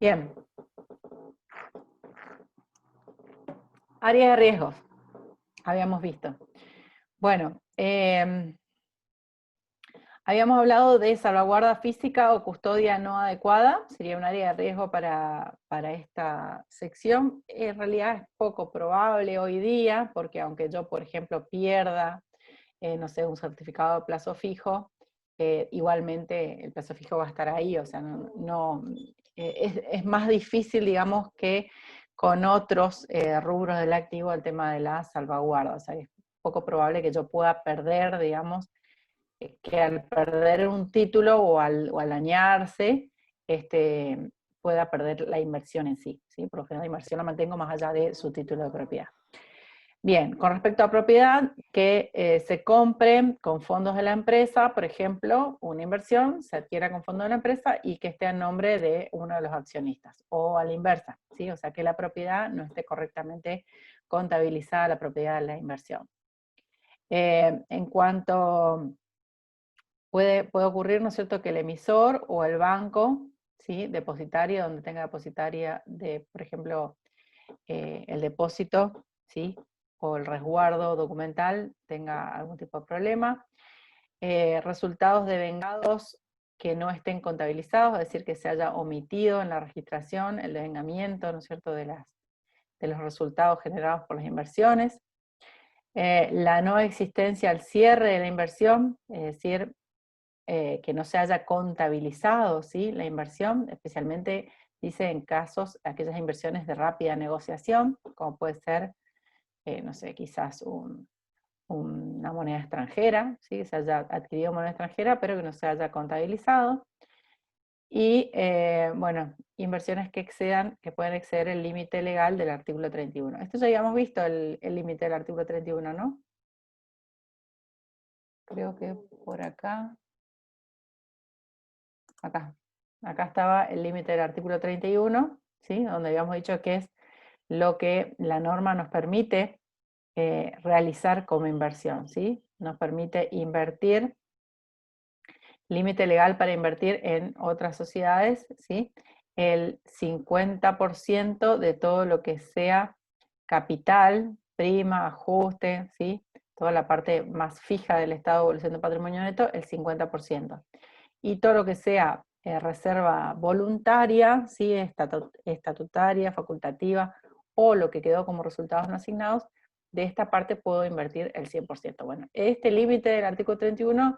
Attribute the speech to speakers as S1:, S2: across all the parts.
S1: Bien. Área de riesgos. Habíamos visto. Bueno, habíamos hablado de salvaguarda física o custodia no adecuada. Sería un área de riesgo para esta sección. En realidad es poco probable hoy día, porque aunque yo, por ejemplo, pierda, no sé, un certificado de plazo fijo, igualmente el plazo fijo va a estar ahí. O sea, es más difícil, digamos, que con otros rubros del activo el tema de la salvaguarda. O sea, es poco probable que yo pueda perder, digamos, que al perder un título o al añarse, pueda perder la inversión en sí, ¿sí? Por lo general la inversión la mantengo más allá de su título de propiedad. Bien, con respecto a propiedad, que se compre con fondos de la empresa, por ejemplo, una inversión se adquiera con fondos de la empresa y que esté a nombre de uno de los accionistas, o a la inversa, ¿sí? O sea, que la propiedad no esté correctamente contabilizada, la propiedad de la inversión. En cuanto puede ocurrir, ¿no es cierto?, que el emisor o el banco, ¿sí?, depositario, donde tenga depositaria de, por ejemplo, el depósito, ¿sí?, o el resguardo documental, tenga algún tipo de problema. Resultados devengados que no estén contabilizados, es decir, que se haya omitido en la registración el devengamiento, ¿no es cierto?, de los resultados generados por las inversiones. La no existencia al cierre de la inversión, es decir, que no se haya contabilizado, ¿sí?, la inversión, especialmente dice en casos, aquellas inversiones de rápida negociación, como puede ser, no sé, quizás una moneda extranjera, ¿sí?, que se haya adquirido moneda extranjera, pero que no se haya contabilizado. Y, bueno, inversiones que pueden exceder el límite legal del artículo 31. Esto ya habíamos visto, el límite del artículo 31, ¿no? Creo que por acá. Acá estaba el límite del artículo 31, ¿sí?, donde habíamos dicho que es lo que la norma nos permite realizar como inversión, ¿sí? Nos permite invertir, límite legal para invertir en otras sociedades, ¿sí?, el 50% de todo lo que sea capital, prima, ajuste, ¿sí?, toda la parte más fija del estado de evolución de patrimonio neto, el 50%. Y todo lo que sea reserva voluntaria, ¿sí?, estatutaria, facultativa, o lo que quedó como resultados no asignados, de esta parte puedo invertir el 100%. Bueno, este límite del artículo 31,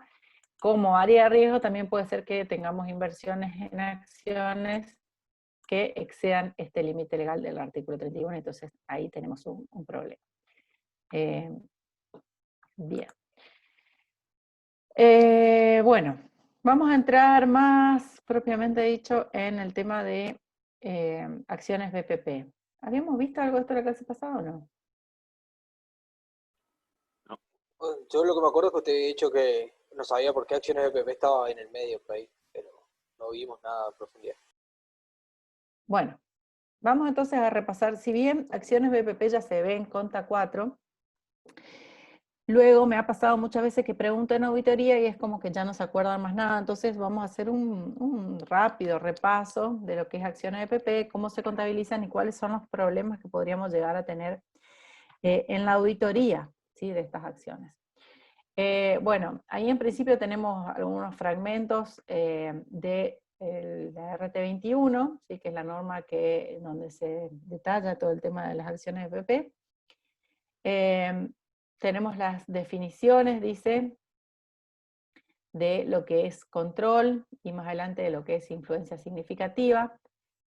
S1: como área de riesgo, también puede ser que tengamos inversiones en acciones que excedan este límite legal del artículo 31, entonces ahí tenemos un problema. Bien. Bueno, vamos a entrar más propiamente dicho en el tema de acciones BPP. ¿Habíamos visto algo de esto en la clase pasada o no?
S2: Yo lo que me acuerdo es que usted había dicho que no sabía por qué acciones de PP estaba en el medio por ahí, pero no vimos nada en profundidad.
S1: Bueno, vamos entonces a repasar, si bien acciones BPP ya se ven conta 4, luego me ha pasado muchas veces que pregunto en auditoría y es como que ya no se acuerdan más nada, entonces vamos a hacer un rápido repaso de lo que es acciones BPP, cómo se contabilizan y cuáles son los problemas que podríamos llegar a tener en la auditoría, ¿sí?, de estas acciones. Bueno, ahí en principio tenemos algunos fragmentos de la RT21, ¿sí?, que es la norma donde se detalla todo el tema de las acciones de BPP. Tenemos las definiciones, dice, de lo que es control y más adelante de lo que es influencia significativa.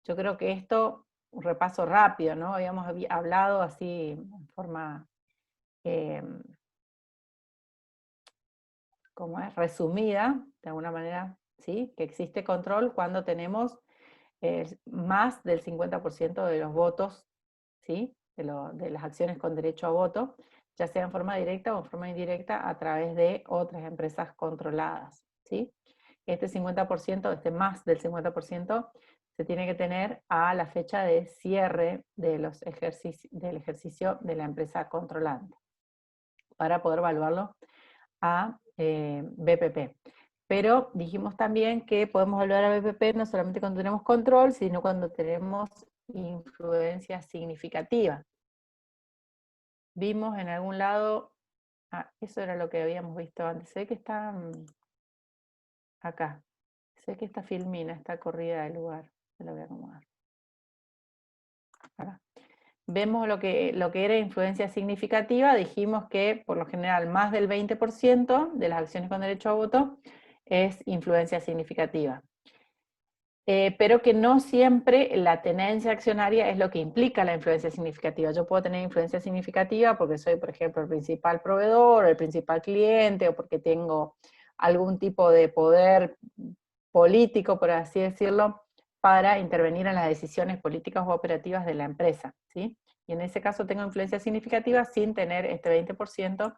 S1: Yo creo que esto, un repaso rápido, ¿no? Habíamos hablado así en forma como es resumida, de alguna manera, ¿sí?, que existe control cuando tenemos más del 50% de los votos, ¿sí?, de las acciones con derecho a voto, ya sea en forma directa o en forma indirecta a través de otras empresas controladas, ¿sí? Este 50%, más del 50%, se tiene que tener a la fecha de cierre del ejercicio de la empresa controlante, para poder evaluarlo a BPP. Pero dijimos también que podemos evaluar a BPP no solamente cuando tenemos control, sino cuando tenemos influencia significativa. Vimos en algún lado, eso era lo que habíamos visto antes, sé que está acá, sé que esta filmina está corrida del lugar, se la voy a acomodar. Acá. Vemos lo que era influencia significativa, dijimos que por lo general más del 20% de las acciones con derecho a voto es influencia significativa. Pero que no siempre la tenencia accionaria es lo que implica la influencia significativa. Yo puedo tener influencia significativa porque soy, por ejemplo, el principal proveedor, el principal cliente, o porque tengo algún tipo de poder político, por así decirlo, para intervenir en las decisiones políticas o operativas de la empresa, ¿sí? Y en ese caso tengo influencia significativa sin tener este 20%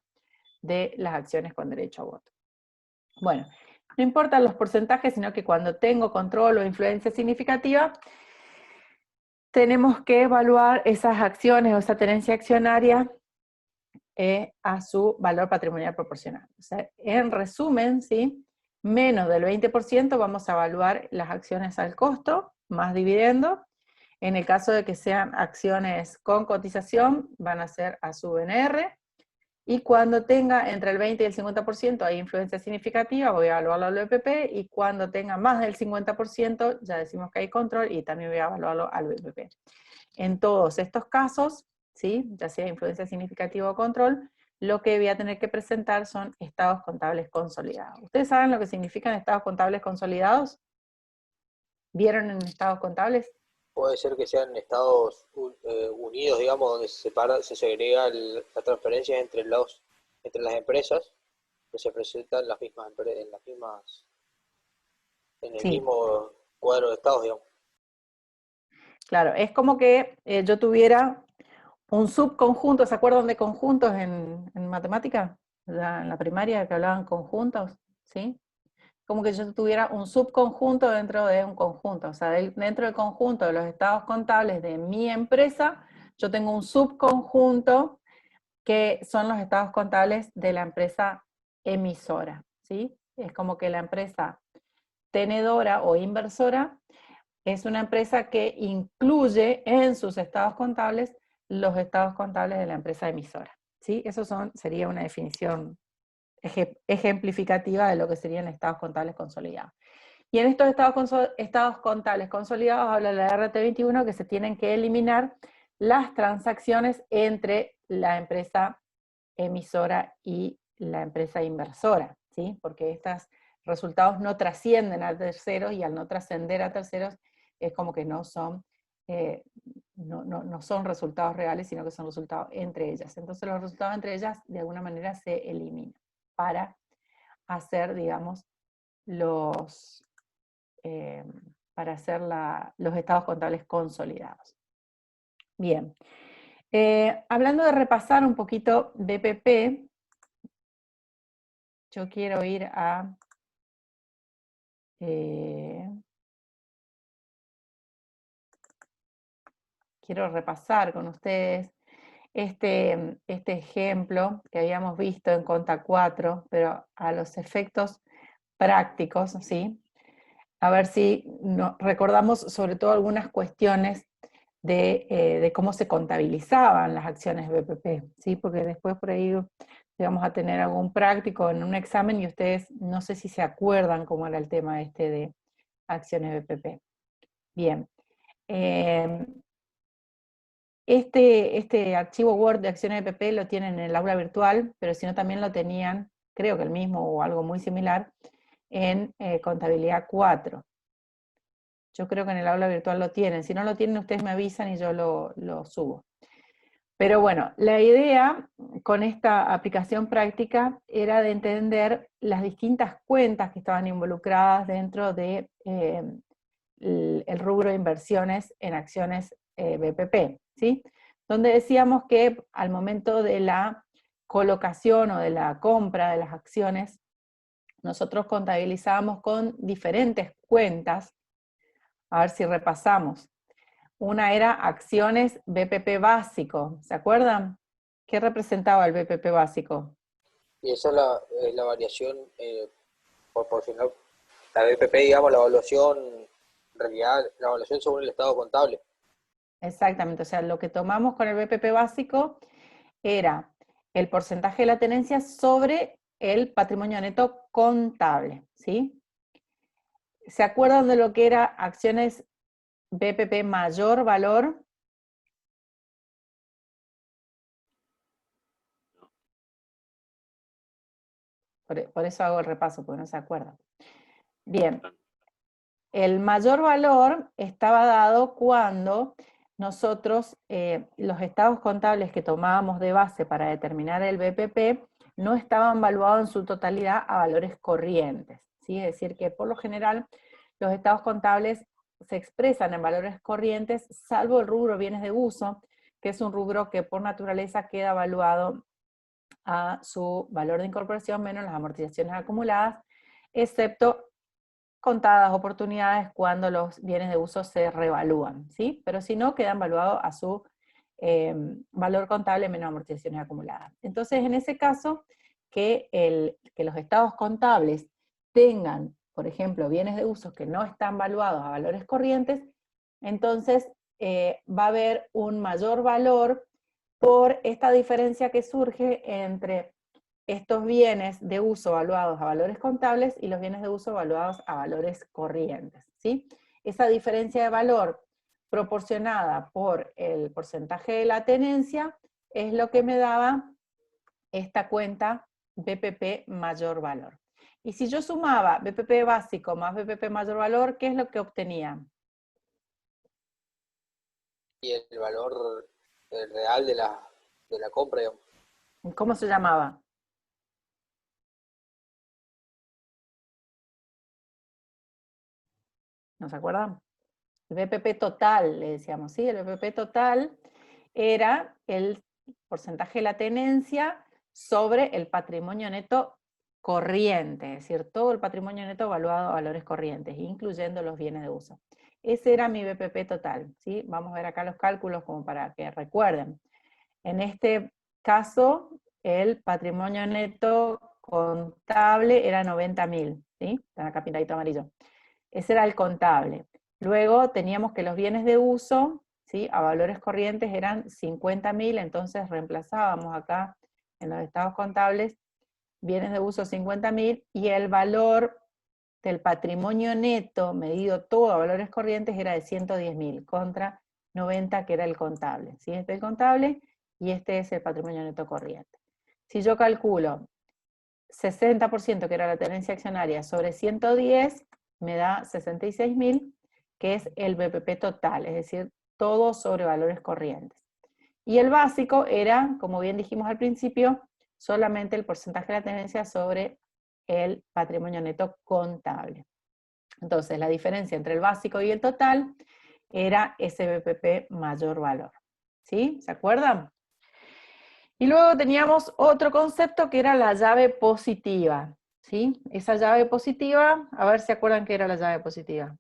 S1: de las acciones con derecho a voto. Bueno, no importan los porcentajes, sino que cuando tengo control o influencia significativa, tenemos que evaluar esas acciones o esa tenencia accionaria a su valor patrimonial proporcional. O sea, en resumen, ¿sí? Menos del 20% vamos a evaluar las acciones al costo, más dividendo. En el caso de que sean acciones con cotización, van a ser a su BNR. Y cuando tenga entre el 20 y el 50% hay influencia significativa, voy a evaluarlo al BPP, y cuando tenga más del 50% ya decimos que hay control y también voy a evaluarlo al BPP. En todos estos casos, ¿sí? Ya sea influencia significativa o control, lo que voy a tener que presentar son estados contables consolidados. ¿Ustedes saben lo que significan estados contables consolidados? ¿Vieron en estados contables?
S2: Puede ser que sean Estados Unidos, digamos, donde se segrega la transferencia entre las empresas, que se presentan las mismas en el
S1: Sí,
S2: mismo cuadro de estados, digamos.
S1: claro, es como que yo tuviera un subconjunto. ¿Se acuerdan de conjuntos en matemática? En la primaria que hablaban conjuntos, ¿sí? Como que yo tuviera un subconjunto dentro de un conjunto. O sea, dentro del conjunto de los estados contables de mi empresa, yo tengo un subconjunto que son los estados contables de la empresa emisora, ¿sí? Es como que la empresa tenedora o inversora es una empresa que incluye en sus estados contables los estados contables de la empresa emisora, ¿sí? Eso sería una definición ejemplificativa de lo que serían estados contables consolidados. Y en estos estados contables consolidados habla la RT21 que se tienen que eliminar las transacciones entre la empresa emisora y la empresa inversora, ¿sí? Porque estos resultados no trascienden a terceros, y al no trascender a terceros es como que no son, no son resultados reales, sino que son resultados entre ellas. Entonces los resultados entre ellas de alguna manera se eliminan para hacer, digamos, eh, para hacer los estados contables consolidados. Bien. Hablando de repasar un poquito BPP, yo quiero ir a... quiero repasar con ustedes este ejemplo que habíamos visto en Conta 4, pero a los efectos prácticos, ¿sí? A ver si recordamos sobre todo algunas cuestiones de cómo se contabilizaban las acciones BPP, ¿sí? Porque después por ahí vamos a tener algún práctico en un examen y ustedes no sé si se acuerdan cómo era el tema de acciones BPP. Bien. Este archivo Word de acciones BPP lo tienen en el aula virtual, pero si no también lo tenían, creo que el mismo o algo muy similar, en Contabilidad 4. Yo creo que en el aula virtual lo tienen. Si no lo tienen, ustedes me avisan y yo lo subo. Pero bueno, la idea con esta aplicación práctica era de entender las distintas cuentas que estaban involucradas dentro de el rubro de inversiones en acciones BPP, ¿sí? Donde decíamos que al momento de la colocación o de la compra de las acciones, nosotros contabilizábamos con diferentes cuentas. A ver si repasamos. Una era acciones BPP básico, ¿se acuerdan? ¿Qué representaba el BPP básico?
S2: Y esa es la variación por si no, la BPP, digamos, la evaluación, en realidad, la evaluación según el estado contable.
S1: Exactamente, o sea, lo que tomamos con el BPP básico era el porcentaje de la tenencia sobre el patrimonio neto contable, ¿sí? ¿Se acuerdan de lo que era acciones BPP mayor valor? Por eso hago el repaso, porque no se acuerdan. Bien, el mayor valor estaba dado cuando nosotros, los estados contables que tomábamos de base para determinar el BPP, no estaban valuados en su totalidad a valores corrientes, ¿sí? Es decir, que por lo general los estados contables se expresan en valores corrientes, salvo el rubro bienes de uso, que es un rubro que por naturaleza queda evaluado a su valor de incorporación menos las amortizaciones acumuladas, excepto contadas oportunidades cuando los bienes de uso se revalúan, ¿sí? Pero si no, quedan valuados a su valor contable menos amortizaciones acumuladas. Entonces, en ese caso, que los estados contables tengan, por ejemplo, bienes de uso que no están valuados a valores corrientes, entonces va a haber un mayor valor por esta diferencia que surge entre estos bienes de uso valuados a valores contables y los bienes de uso valuados a valores corrientes, ¿sí? Esa diferencia de valor proporcionada por el porcentaje de la tenencia es lo que me daba esta cuenta BPP mayor valor. Y si yo sumaba BPP básico más BPP mayor valor, ¿qué es lo que obtenía?
S2: Y el valor real de la compra, digamos.
S1: ¿Cómo se llamaba? ¿No se acuerdan? El BPP total, le decíamos, ¿sí? El BPP total era el porcentaje de la tenencia sobre el patrimonio neto corriente, es decir, todo el patrimonio neto evaluado a valores corrientes, incluyendo los bienes de uso. Ese era mi BPP total, ¿sí? Vamos a ver acá los cálculos como para que recuerden. En este caso, el patrimonio neto contable era 90.000, ¿sí? Está acá pintadito amarillo. Ese era el contable. Luego teníamos que los bienes de uso, ¿sí? A valores corrientes eran 50.000, entonces reemplazábamos acá en los estados contables bienes de uso 50.000 y el valor del patrimonio neto medido todo a valores corrientes era de 110.000 contra 90 que era el contable, ¿sí? Este es el contable y este es el patrimonio neto corriente. Si yo calculo 60% que era la tenencia accionaria sobre 110, me da 66.000, que es el BPP total, es decir, todo sobre valores corrientes. Y el básico era, como bien dijimos al principio, solamente el porcentaje de la tenencia sobre el patrimonio neto contable. Entonces, la diferencia entre el básico y el total era ese BPP mayor valor. ¿Sí? ¿Se acuerdan? Y luego teníamos otro concepto que era la llave positiva, ¿sí? Esa llave positiva, a ver si se acuerdan qué era la llave positiva.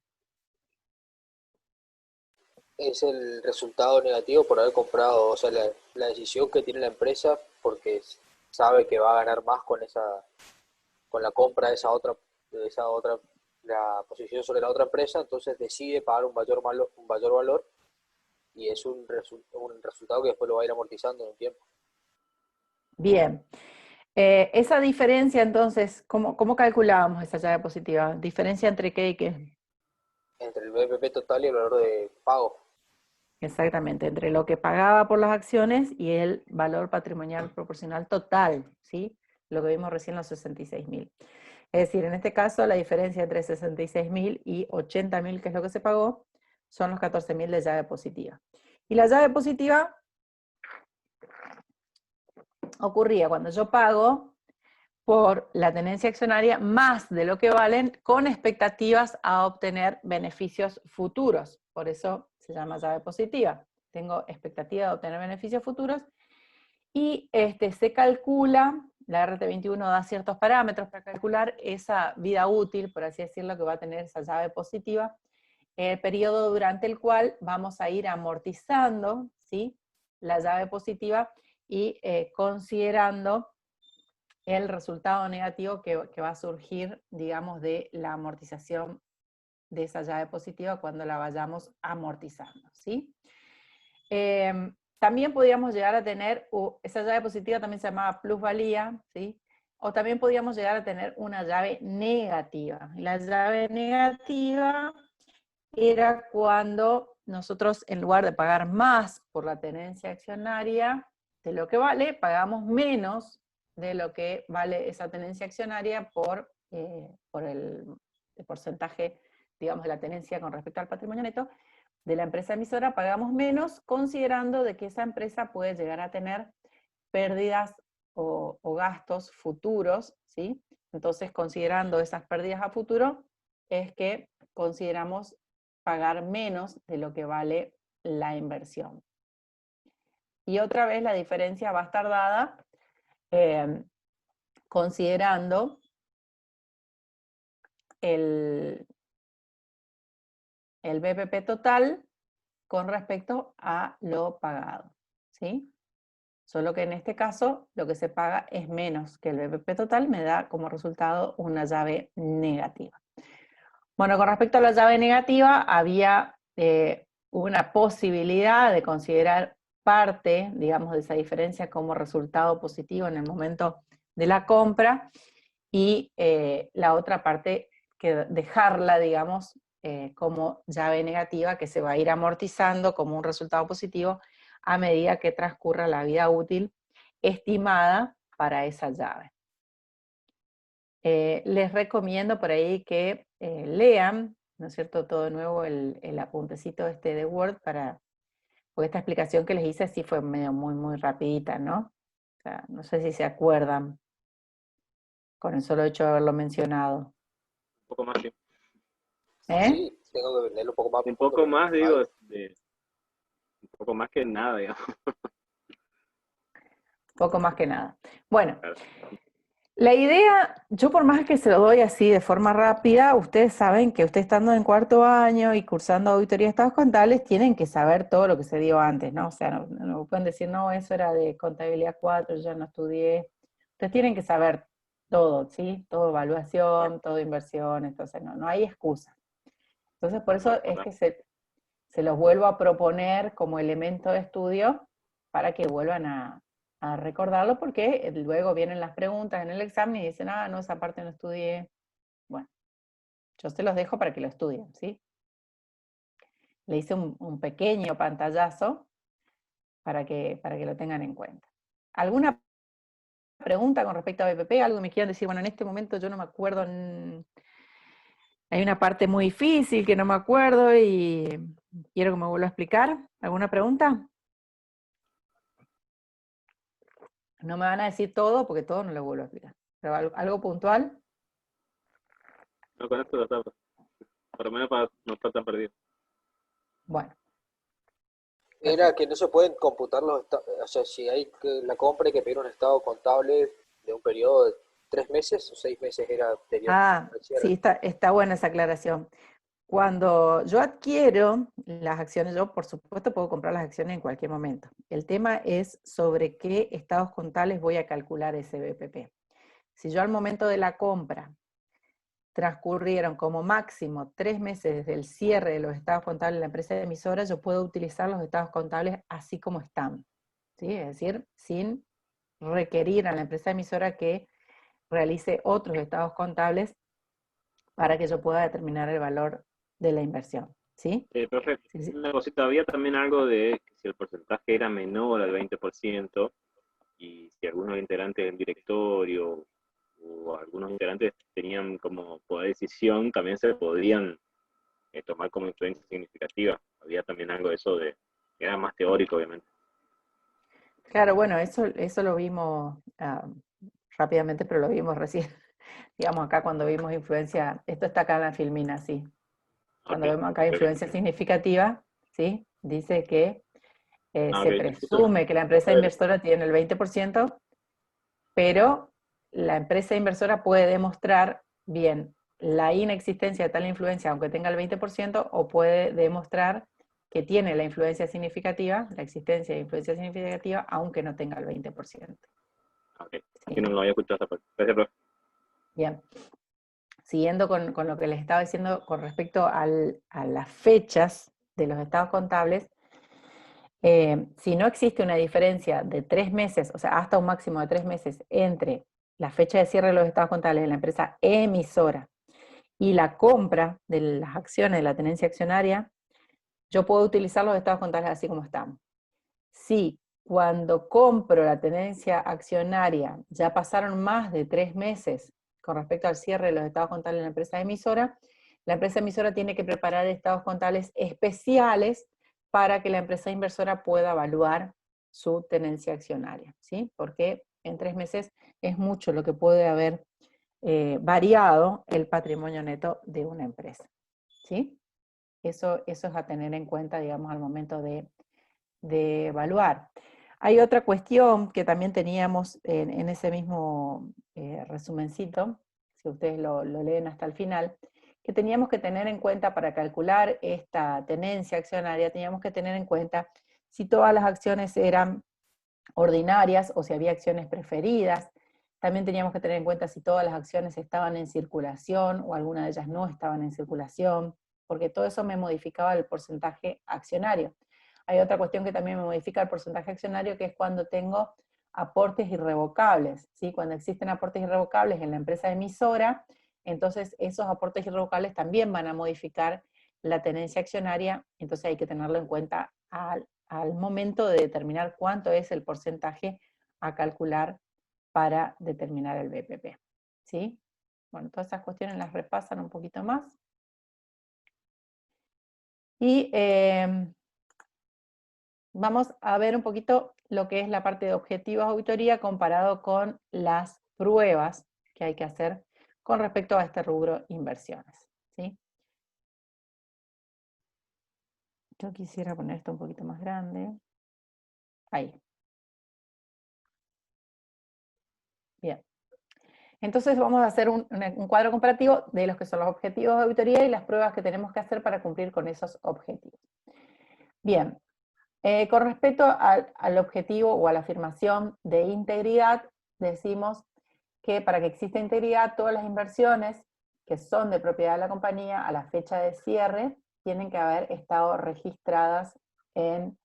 S2: Es el resultado negativo por haber comprado, o sea, la decisión que tiene la empresa porque sabe que va a ganar más con la compra de esa otra, la posición sobre la otra empresa, entonces decide pagar un mayor valor y es un resultado que después lo va a ir amortizando en un tiempo.
S1: Bien. Esa diferencia, entonces, ¿cómo calculábamos esa llave positiva? ¿Diferencia entre qué y qué?
S2: Entre el BPP total y el valor de pago.
S1: Exactamente, entre lo que pagaba por las acciones y el valor patrimonial proporcional total, ¿sí? Lo que vimos recién, los 66.000. Es decir, en este caso, la diferencia entre 66.000 y 80.000, que es lo que se pagó, son los 14.000 de llave positiva. Y la llave positiva ocurría cuando yo pago por la tenencia accionaria más de lo que valen con expectativas a obtener beneficios futuros. Por eso se llama llave positiva. Tengo expectativa de obtener beneficios futuros y se calcula, la RT21 da ciertos parámetros para calcular esa vida útil, por así decirlo, que va a tener esa llave positiva, el periodo durante el cual vamos a ir amortizando, ¿sí?, la llave positiva y considerando el resultado negativo que va a surgir, digamos, de la amortización de esa llave positiva cuando la vayamos amortizando, ¿sí? También podríamos llegar a tener, esa llave positiva también se llamaba plusvalía, ¿sí? O también podríamos llegar a tener una llave negativa. La llave negativa era cuando nosotros, en lugar de pagar más por la tenencia accionaria de lo que vale, pagamos menos de lo que vale esa tenencia accionaria por el porcentaje, digamos, de la tenencia con respecto al patrimonio neto de la empresa emisora, pagamos menos considerando de que esa empresa puede llegar a tener pérdidas o gastos futuros, ¿sí? Entonces, considerando esas pérdidas a futuro, es que consideramos pagar menos de lo que vale la inversión. Y otra vez la diferencia va a estar dada considerando el BPP total con respecto a lo pagado, ¿sí? Solo que en este caso lo que se paga es menos que el BPP total, me da como resultado una llave negativa. Bueno, con respecto a la llave negativa, había una posibilidad de considerar parte, digamos, de esa diferencia como resultado positivo en el momento de la compra, y la otra parte, que dejarla, digamos, como llave negativa, que se va a ir amortizando como un resultado positivo a medida que transcurra la vida útil estimada para esa llave. Les recomiendo por ahí que lean, ¿no es cierto?, todo de nuevo el apuntecito este de Word, porque esta explicación que les hice sí fue medio muy rapidita, ¿no? O sea, no sé si se acuerdan con el solo hecho de haberlo mencionado.
S3: Un poco más, sí.
S2: Sí, tengo que leerlo un poco más
S3: Un
S2: profundo,
S3: poco
S2: pero
S3: más, digo, un poco más que nada, digamos.
S1: Poco más que nada. Bueno,
S3: Claro.
S1: la idea, yo por más que se lo doy así de forma rápida, ustedes saben que ustedes estando en cuarto año y cursando auditoría de estados contables, tienen que saber todo lo que se dio antes, ¿no? O sea, no pueden decir, no, eso era de contabilidad 4, yo ya no estudié. Ustedes tienen que saber todo, ¿sí? Todo evaluación, todo inversión, entonces no hay excusa. Entonces por eso es que se los vuelvo a proponer como elemento de estudio para que vuelvan a recordarlo, porque luego vienen las preguntas en el examen y dicen, no, esa parte no estudié. Bueno, yo se los dejo para que lo estudien, ¿sí? Le hice un pequeño pantallazo para que lo tengan en cuenta. ¿Alguna pregunta con respecto a BPP? ¿Algo que me quieran decir? Bueno, en este momento yo no me acuerdo, hay una parte muy difícil que no me acuerdo y quiero que me vuelva a explicar. ¿Alguna pregunta? No me van a decir todo, porque todo no lo vuelvo a explicar. Pero algo puntual.
S3: No, con esto lo está, por lo menos para no estar tan perdido.
S1: Bueno,
S2: era
S1: perfecto.
S2: que no se pueden computar o sea, si hay que la compra hay que pedir un estado contable de un periodo de 3 meses o 6 meses era anterior al cierre.
S1: Sí, está buena esa aclaración. Cuando yo adquiero las acciones, yo por supuesto puedo comprar las acciones en cualquier momento. El tema es sobre qué estados contables voy a calcular ese BPP. Si yo al momento de la compra transcurrieron como máximo 3 meses desde el cierre de los estados contables de la empresa emisora, yo puedo utilizar los estados contables así como están, ¿sí? Es decir, sin requerir a la empresa emisora que realice otros estados contables para que yo pueda determinar el valor de la inversión, ¿sí?
S3: Profe,
S1: Sí.
S3: una cosita, había también algo de que si el porcentaje era menor al 20% y si algunos integrantes del directorio o algunos integrantes tenían como poder de decisión, también se podrían tomar como influencia significativa. Había también algo de eso era más teórico, obviamente.
S1: Claro, bueno, eso lo vimos rápidamente, pero lo vimos recién. Digamos acá cuando vimos influencia, esto está acá en la filmina, sí. Cuando
S3: Okay,
S1: vemos acá influencia significativa, ¿sí? Dice que se
S3: okay.
S1: presume que la empresa inversora tiene el 20%, pero la empresa inversora puede demostrar bien la inexistencia de tal influencia aunque tenga el 20%, o puede demostrar que tiene la influencia significativa, la existencia de influencia significativa, aunque no tenga el 20%.
S3: Ok, aquí no lo había escuchado esa parte. Gracias, profe.
S1: Bien. Siguiendo con lo que les estaba diciendo con respecto a las fechas de los estados contables, si no existe una diferencia de 3 meses, o sea, hasta un máximo de 3 meses entre la fecha de cierre de los estados contables de la empresa emisora y la compra de las acciones de la tenencia accionaria, yo puedo utilizar los estados contables así como están. Si cuando compro la tenencia accionaria ya pasaron más de 3 meses con respecto al cierre de los estados contables de la empresa emisora tiene que preparar estados contables especiales para que la empresa inversora pueda evaluar su tenencia accionaria, ¿sí? Porque en 3 meses es mucho lo que puede haber variado el patrimonio neto de una empresa, ¿sí? Eso es a tener en cuenta, digamos, al momento de evaluar. Hay otra cuestión que también teníamos en ese mismo resumencito, si ustedes lo leen hasta el final, que teníamos que tener en cuenta para calcular esta tenencia accionaria, teníamos que tener en cuenta si todas las acciones eran ordinarias o si había acciones preferidas. También teníamos que tener en cuenta si todas las acciones estaban en circulación o alguna de ellas no estaban en circulación, porque todo eso me modificaba el porcentaje accionario. Hay otra cuestión que también me modifica el porcentaje accionario, que es cuando tengo aportes irrevocables, ¿sí? Cuando existen aportes irrevocables en la empresa emisora, entonces esos aportes irrevocables también van a modificar la tenencia accionaria, entonces hay que tenerlo en cuenta al momento de determinar cuánto es el porcentaje a calcular para determinar el BPP, ¿sí? Bueno, todas esas cuestiones las repasan un poquito más. Y vamos a ver un poquito lo que es la parte de objetivos de auditoría comparado con las pruebas que hay que hacer con respecto a este rubro inversiones, ¿sí? Yo quisiera poner esto un poquito más grande. Ahí. Bien. Entonces vamos a hacer un cuadro comparativo de los que son los objetivos de auditoría y las pruebas que tenemos que hacer para cumplir con esos objetivos. Bien, con respecto al objetivo o a la afirmación de integridad, decimos que para que exista integridad, todas las inversiones que son de propiedad de la compañía a la fecha de cierre tienen que haber estado registradas en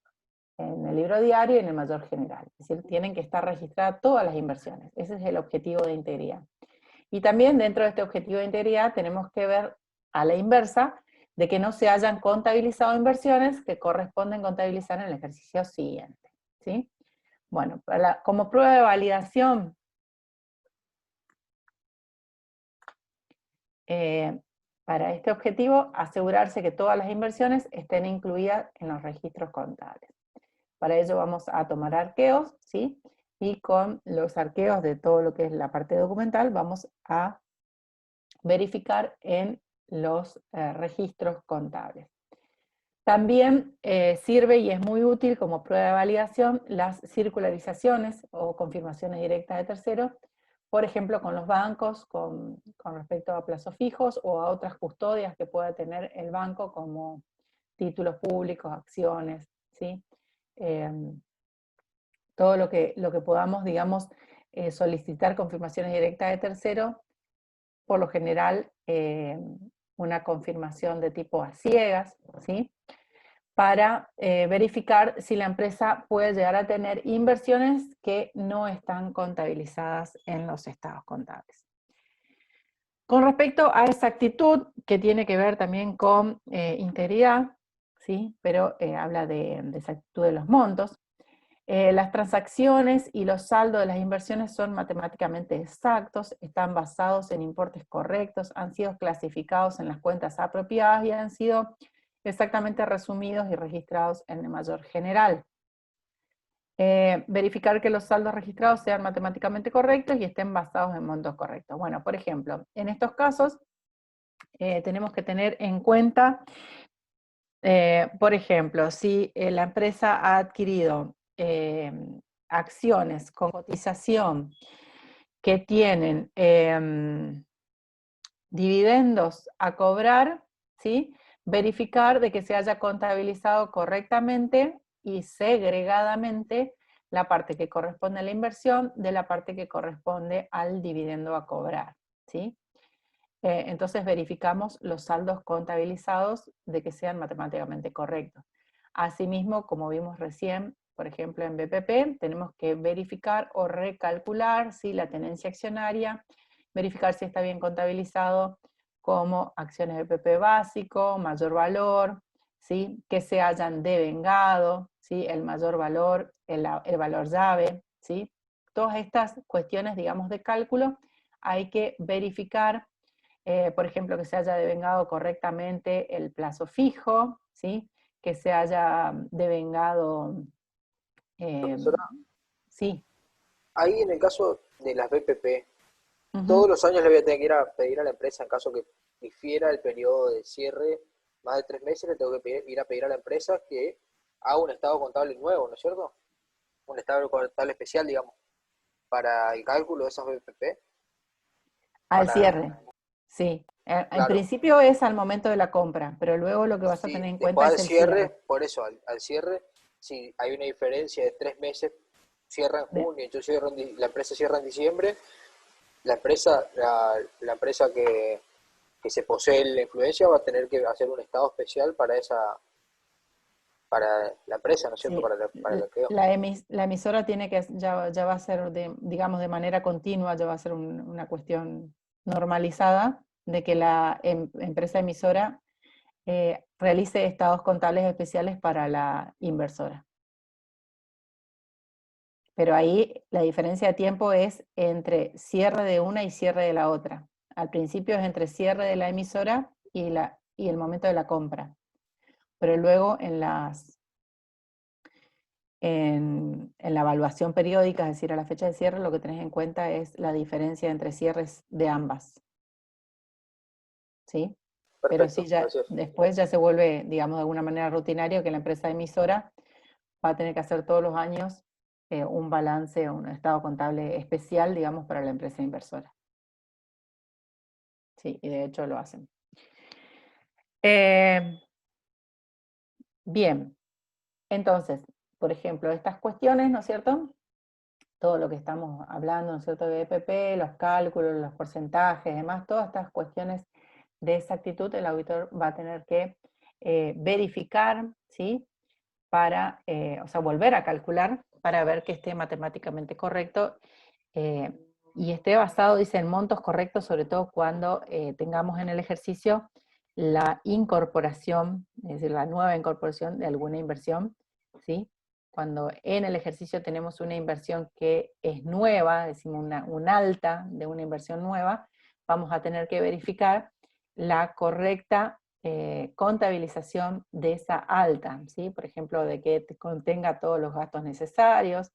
S1: el libro diario y en el mayor general. Es decir, tienen que estar registradas todas las inversiones. Ese es el objetivo de integridad. Y también dentro de este objetivo de integridad tenemos que ver a la inversa de que no se hayan contabilizado inversiones que corresponden contabilizar en el ejercicio siguiente, ¿sí? Bueno, como prueba de validación, para este objetivo, asegurarse que todas las inversiones estén incluidas en los registros contables. Para ello vamos a tomar arqueos, ¿sí? Y con los arqueos de todo lo que es la parte documental vamos a verificar en los registros contables. También sirve y es muy útil como prueba de validación las circularizaciones o confirmaciones directas de terceros, por ejemplo con los bancos, con respecto a plazos fijos o a otras custodias que pueda tener el banco como títulos públicos, acciones, ¿sí? Todo lo que podamos, digamos, solicitar confirmaciones directas de tercero, por lo general una confirmación de tipo a ciegas, ¿sí? Para verificar si la empresa puede llegar a tener inversiones que no están contabilizadas en los estados contables. Con respecto a exactitud, que tiene que ver también con integridad, ¿sí? Pero habla de exactitud de los montos, las transacciones y los saldos de las inversiones son matemáticamente exactos, están basados en importes correctos, han sido clasificados en las cuentas apropiadas y han sido exactamente resumidos y registrados en el mayor general. Verificar que los saldos registrados sean matemáticamente correctos y estén basados en montos correctos. Bueno, por ejemplo, en estos casos tenemos que tener en cuenta, por ejemplo, si la empresa ha adquirido acciones con cotización que tienen dividendos a cobrar, ¿sí? Verificar de que se haya contabilizado correctamente y segregadamente la parte que corresponde a la inversión de la parte que corresponde al dividendo a cobrar, ¿sí? Entonces verificamos los saldos contabilizados de que sean matemáticamente correctos. Asimismo, como vimos recién, por ejemplo en BPP, tenemos que verificar o recalcular si la tenencia accionaria, verificar si está bien contabilizado como acciones de BPP básico, mayor valor, ¿sí? Que se hayan devengado, ¿sí? El mayor valor, el valor llave, ¿sí? Todas estas cuestiones, digamos, de cálculo, hay que verificar, por ejemplo, que se haya devengado correctamente el plazo fijo, ¿sí? Que se haya devengado,
S2: Profesora,
S1: sí.
S2: ahí en el caso de las BPP,
S1: Uh-huh.
S2: todos los años le voy a tener que ir a pedir a la empresa en caso que difiera el periodo de cierre más de 3 meses, le tengo que ir a pedir a la empresa que haga un estado contable nuevo, ¿no es cierto? Un estado contable especial, digamos, para el cálculo de esas BPP.
S1: Al
S2: Para,
S1: cierre, sí. En
S2: claro,
S1: principio es al momento de la compra, pero luego lo que vas a tener
S2: sí,
S1: en cuenta
S2: después
S1: es
S2: al
S1: el
S2: cierre,
S1: cierre.
S2: por eso, al cierre, si hay una diferencia de 3 meses, cierra en junio, yo cierro la empresa cierra en diciembre, la empresa que se posee la influencia va a tener que hacer un estado especial para la empresa, ¿no es cierto?
S1: Sí,
S2: Para la que
S1: la emisora tiene que, ya va a ser, digamos, de manera continua, ya va a ser una cuestión normalizada de que la empresa emisora realice estados contables especiales para la inversora. Pero ahí la diferencia de tiempo es entre cierre de una y cierre de la otra. Al principio es entre cierre de la emisora y el momento de la compra. Pero luego en la evaluación periódica, es decir, a la fecha de cierre, lo que tenés en cuenta es la diferencia entre cierres de ambas. ¿Sí? Pero sí,
S2: Perfecto,
S1: ya,
S2: gracias.
S1: después ya se vuelve, digamos, de alguna manera rutinario que la empresa emisora va a tener que hacer todos los años un balance, un estado contable especial, digamos, para la empresa inversora. Sí, y de hecho lo hacen. Bien, entonces, por ejemplo, estas cuestiones, ¿no es cierto? Todo lo que estamos hablando, ¿no es cierto?, de EPP, los cálculos, los porcentajes, demás, todas estas cuestiones de exactitud, el auditor va a tener que verificar, ¿sí? Para, o sea, volver a calcular para ver que esté matemáticamente correcto y esté basado, dice, en montos correctos, sobre todo cuando tengamos en el ejercicio la incorporación, es decir, la nueva incorporación de alguna inversión, ¿sí? Cuando en el ejercicio tenemos una inversión que es nueva, decimos un alta de una inversión nueva, vamos a tener que verificar la correcta contabilización de esa alta, ¿sí? Por ejemplo, de que contenga todos los gastos necesarios,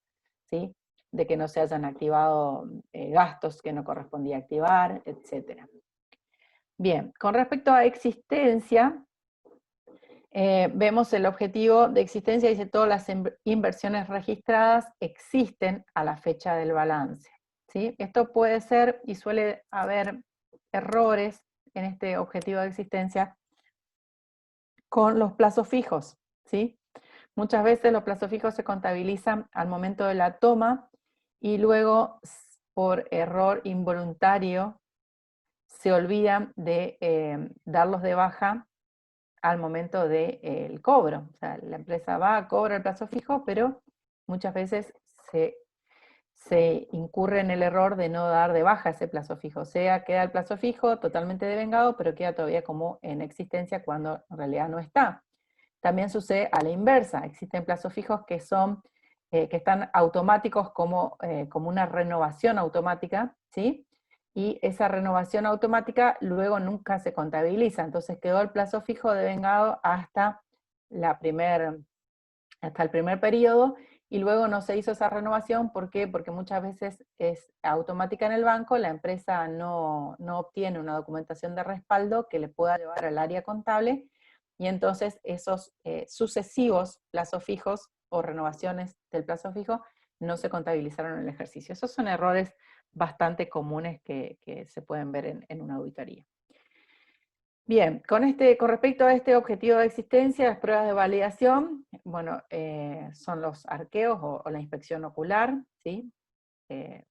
S1: ¿sí? De que no se hayan activado gastos que no correspondía activar, etc. Bien, con respecto a existencia, vemos el objetivo de existencia, dice todas las inversiones registradas existen a la fecha del balance, ¿sí? Esto puede ser, y suele haber errores en este objetivo de existencia, con los plazos fijos, ¿sí? Muchas veces los plazos fijos se contabilizan al momento de la toma y luego, por error involuntario, se olvidan de darlos de baja al momento del cobro. O sea, la empresa va a cobrar el plazo fijo, pero muchas veces se incurre en el error de no dar de baja ese plazo fijo. O sea, queda el plazo fijo totalmente devengado, pero queda todavía como en existencia cuando en realidad no está. También sucede a la inversa. Existen plazos fijos que están automáticos como una renovación automática, ¿sí? Y esa renovación automática luego nunca se contabiliza. Entonces quedó el plazo fijo devengado hasta el primer periodo, y luego no se hizo esa renovación. ¿Por qué? Porque muchas veces es automática en el banco, la empresa no obtiene una documentación de respaldo que le pueda llevar al área contable, y entonces esos sucesivos plazos fijos o renovaciones del plazo fijo no se contabilizaron en el ejercicio. Esos son errores bastante comunes que se pueden ver en una auditoría. Bien, con respecto a este objetivo de existencia, las pruebas de validación, son los arqueos o la inspección ocular, ¿sí?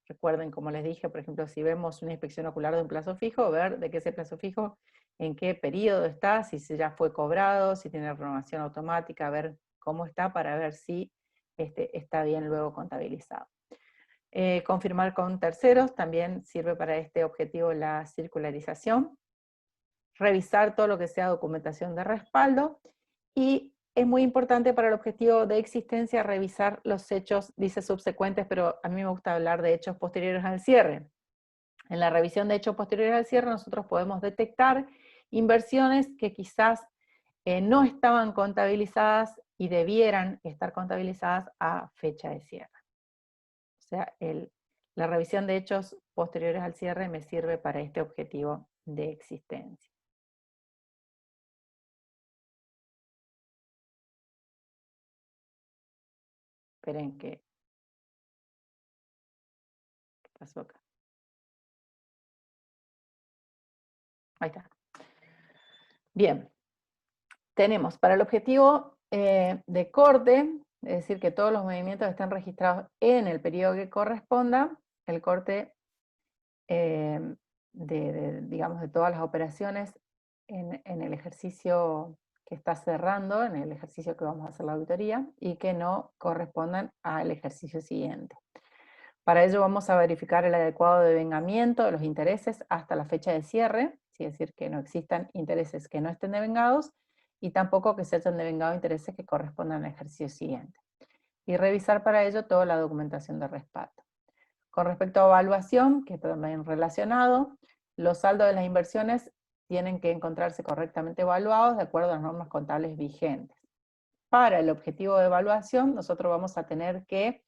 S1: Recuerden, como les dije, por ejemplo, si vemos una inspección ocular de un plazo fijo, ver de qué ese plazo fijo, en qué periodo está, si ya fue cobrado, si tiene renovación automática, ver cómo está para ver si está bien luego contabilizado. Confirmar con terceros, también sirve para este objetivo la circularización. Revisar todo lo que sea documentación de respaldo, y es muy importante para el objetivo de existencia revisar los hechos, dice subsecuentes, pero a mí me gusta hablar de hechos posteriores al cierre. En la revisión de hechos posteriores al cierre nosotros podemos detectar inversiones que quizás no estaban contabilizadas y debieran estar contabilizadas a fecha de cierre. O sea, la revisión de hechos posteriores al cierre me sirve para este objetivo de existencia. Esperen ¿qué pasó acá? Ahí está. Bien. Tenemos para el objetivo de corte, es decir, que todos los movimientos estén registrados en el periodo que corresponda, el corte digamos, de todas las operaciones en el ejercicio que está cerrando, en el ejercicio que vamos a hacer la auditoría, y que no correspondan al ejercicio siguiente. Para ello vamos a verificar el adecuado devengamiento de los intereses hasta la fecha de cierre, es decir, que no existan intereses que no estén devengados, y tampoco que se hayan devengado intereses que correspondan al ejercicio siguiente. Y revisar para ello toda la documentación de respaldo. Con respecto a evaluación, que está también relacionado, los saldos de las inversiones tienen que encontrarse correctamente evaluados de acuerdo a las normas contables vigentes. Para el objetivo de evaluación, nosotros vamos a tener que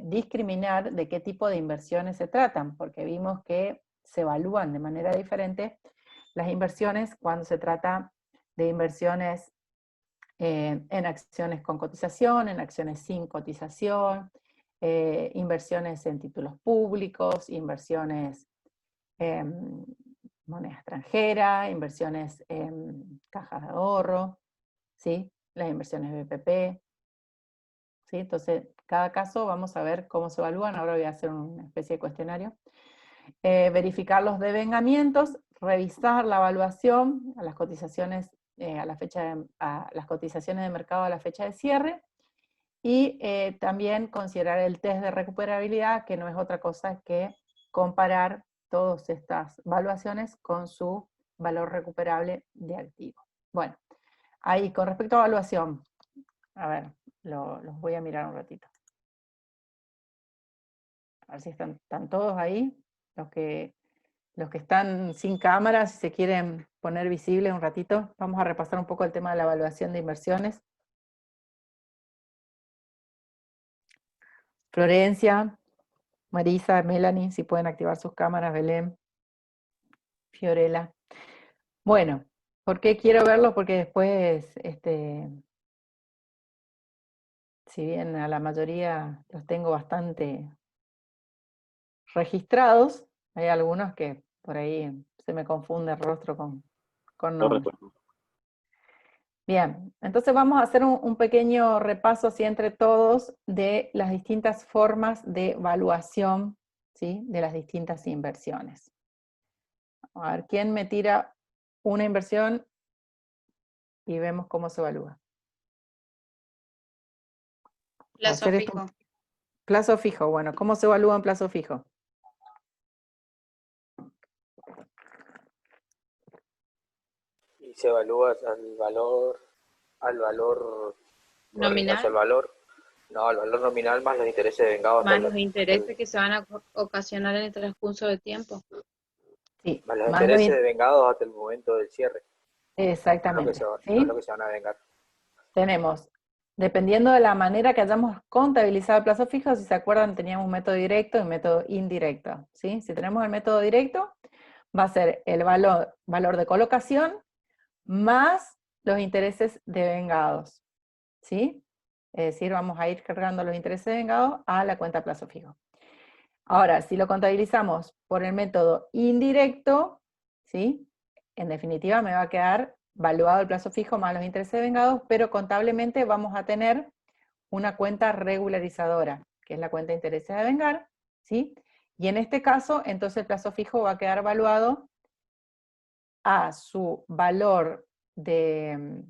S1: discriminar de qué tipo de inversiones se tratan, porque vimos que se evalúan de manera diferente las inversiones cuando se trata de inversiones en acciones con cotización, en acciones sin cotización, inversiones en títulos públicos, inversiones en moneda extranjera, inversiones en cajas de ahorro, ¿sí? Las inversiones BPP, ¿sí? Entonces, cada caso vamos a ver cómo se evalúan. Ahora voy a hacer una especie de cuestionario. Verificar los devengamientos, revisar la evaluación a las cotizaciones a las cotizaciones de mercado a la fecha de cierre, y también considerar el test de recuperabilidad, que no es otra cosa que comparar todas estas evaluaciones con su valor recuperable de activo. Bueno, ahí con respecto a evaluación, a ver, los voy a mirar un ratito. A ver si están todos ahí, los que están sin cámara, si se quieren poner visibles un ratito. Vamos a repasar un poco el tema de la evaluación de inversiones. Florencia, Marisa, Melanie, si pueden activar sus cámaras, Belén, Fiorella. Bueno, ¿por qué quiero verlos? Porque después, si bien a la mayoría los tengo bastante registrados, hay algunos que por ahí se me confunde el rostro con nombre. Bien, entonces vamos a hacer un pequeño repaso así entre todos de las distintas formas de evaluación, ¿sí? De las distintas inversiones. A ver, ¿quién me tira una inversión y vemos cómo se evalúa?
S4: Plazo fijo.
S1: Plazo fijo, bueno, ¿cómo se evalúa en plazo fijo?
S2: Y se evalúa al valor
S4: Nominal.
S2: O sea, al valor nominal más los intereses devengados.
S4: Más los intereses que se van a ocasionar en el transcurso del tiempo.
S1: Sí,
S2: más los intereses devengados hasta el momento del cierre.
S1: Exactamente.
S2: No es lo que se van a vengar.
S1: Tenemos, dependiendo de la manera que hayamos contabilizado el plazo fijo, si se acuerdan teníamos un método directo y un método indirecto, ¿sí? Si tenemos el método directo, va a ser el valor de colocación más los intereses devengados, ¿sí? Es decir, vamos a ir cargando los intereses devengados a la cuenta plazo fijo. Ahora, si lo contabilizamos por el método indirecto, ¿sí? En definitiva me va a quedar valuado el plazo fijo más los intereses devengados, pero contablemente vamos a tener una cuenta regularizadora, que es la cuenta de intereses a devengar, ¿sí? Y en este caso, entonces el plazo fijo va a quedar valuado a su valor de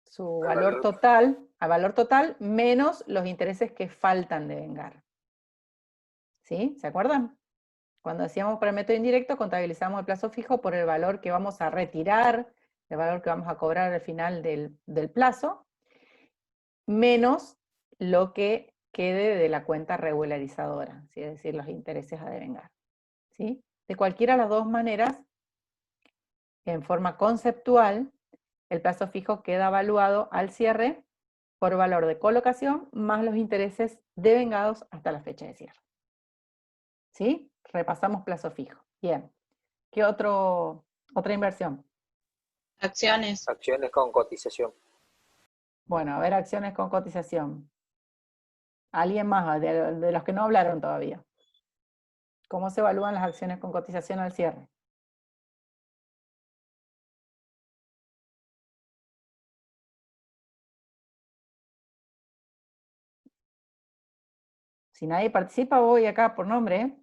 S1: su valor total, a valor total menos los intereses que faltan de vengar. ¿Sí? ¿Se acuerdan? Cuando decíamos para el método indirecto, contabilizamos el plazo fijo por el valor que vamos a retirar, el valor que vamos a cobrar al final del plazo, menos lo que quede de la cuenta regularizadora, ¿sí? Es decir, los intereses a devengar. ¿Sí? De cualquiera de las dos maneras, en forma conceptual, el plazo fijo queda evaluado al cierre por valor de colocación más los intereses devengados hasta la fecha de cierre. ¿Sí? Repasamos plazo fijo. Bien. ¿Qué otra inversión?
S4: Acciones.
S2: Acciones con cotización.
S1: Bueno, a ver, acciones con cotización. ¿Alguien más de los que no hablaron todavía? ¿Cómo se evalúan las acciones con cotización al cierre? Si nadie participa, voy acá por nombre, ¿eh?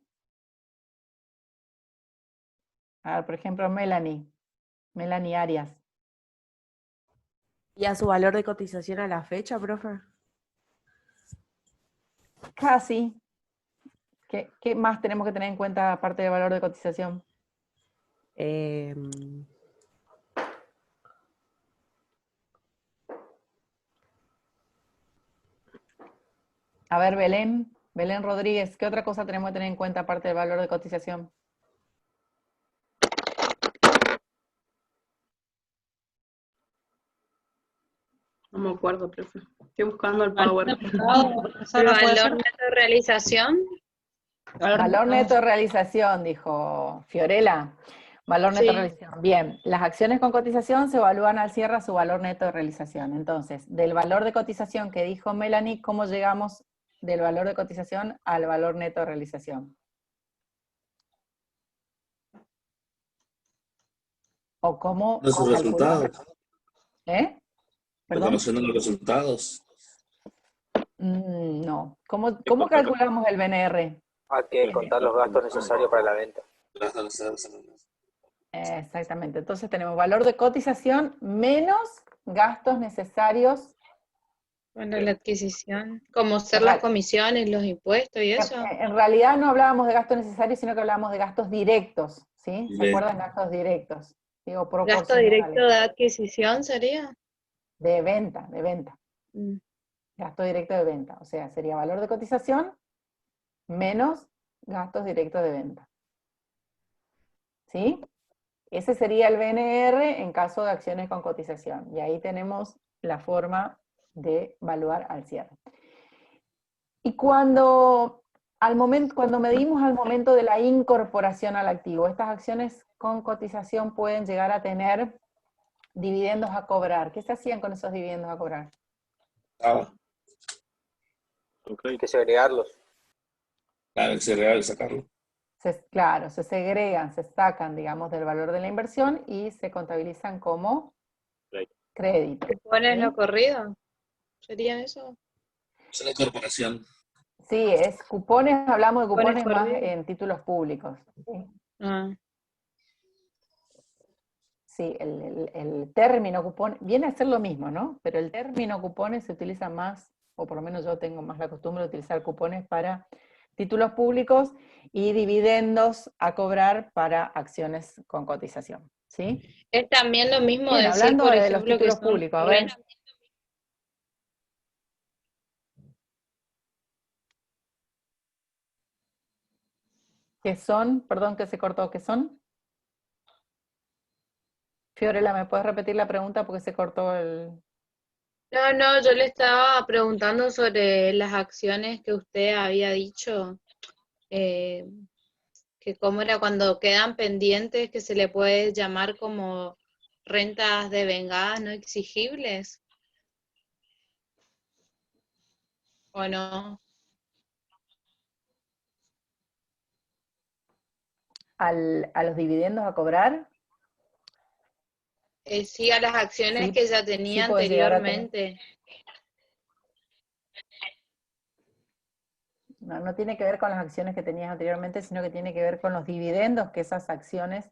S1: A ver, por ejemplo, Melanie Arias.
S5: ¿Y a su valor de cotización a la fecha, profe?
S1: Casi. ¿Qué más tenemos que tener en cuenta aparte del valor de cotización? A ver, Belén Rodríguez, ¿qué otra cosa tenemos que tener en cuenta aparte del valor de cotización?
S6: No me acuerdo, profe. Estoy buscando el
S4: Valor
S6: Power.
S4: El
S6: Sara, ¿puede
S4: valor
S6: ser?
S4: neto de realización.
S1: Valor neto de realización, dijo Fiorella. Valor neto de
S4: Sí.
S1: realización. Bien, las acciones con cotización se evalúan al cierre a su valor neto de realización. Entonces, del valor de cotización que dijo Melanie, ¿cómo llegamos del valor de cotización al valor neto de realización? ¿O cómo
S7: De sus
S1: calculamos?
S7: resultados,
S1: ¿Eh? ¿Perdón?
S7: reconociendo los resultados.
S1: No. ¿Cómo calculamos el BNR?
S2: Hay que contar los gastos necesarios para la venta.
S1: Exactamente. Entonces tenemos valor de cotización menos gastos necesarios.
S4: Bueno, la adquisición. Como ser
S1: En
S4: las
S1: real-
S4: comisiones, los impuestos y eso.
S1: en realidad no hablábamos de gastos necesarios, sino que hablábamos de gastos directos, ¿sí? ¿Se acuerdan? Gastos directos, digo,
S4: Gasto directo
S1: proporcionales,
S4: de adquisición sería.
S1: de venta,
S4: Mm.
S1: gasto directo de venta. O sea, sería valor de cotización menos gastos directos de venta. ¿Sí? Ese sería el BNR en caso de acciones con cotización. Y ahí tenemos la forma de evaluar al cierre. Y cuando medimos al momento de la incorporación al activo, estas acciones con cotización pueden llegar a tener dividendos a cobrar. ¿Qué se hacían con esos dividendos a cobrar?
S2: Hay que segregarlos.
S7: Claro, que se real sacarlo.
S1: Claro, se segregan, se sacan, digamos, del valor de la inversión y se contabilizan como crédito.
S4: ¿Cupones
S1: ¿sí?
S4: no corridos? ¿Sería eso?
S7: Es la corporación.
S1: Sí, es cupones, hablamos de
S4: ¿Cupones
S1: cupones más
S4: corridos?
S1: en títulos públicos. ¿sí?
S4: Ah.
S1: Sí, el término cupón viene a ser lo mismo, ¿no? Pero el término cupones se utiliza más, o por lo menos yo tengo más la costumbre de utilizar cupones para títulos públicos y dividendos a cobrar para acciones con cotización, ¿sí?
S4: Es también lo mismo
S1: Bien,
S4: decir,
S1: hablando
S4: por
S1: de los
S4: ejemplo, que
S1: títulos
S4: son
S1: públicos, a ver, ¿qué son? Perdón que se cortó, ¿qué son? Fiorella, ¿me puedes repetir la pregunta porque se cortó el...
S4: No, yo le estaba preguntando sobre las acciones que usted había dicho, eh, que cómo era cuando quedan pendientes, que se le puede llamar como rentas devengadas no exigibles, ¿o no?
S1: a los dividendos a cobrar,
S4: Sí, a las acciones
S1: sí,
S4: que ya
S1: sí
S4: tenía
S1: puedes llegar a tener.
S4: anteriormente.
S1: No, no tiene que ver con las acciones que tenías anteriormente, sino que tiene que ver con los dividendos que esas acciones,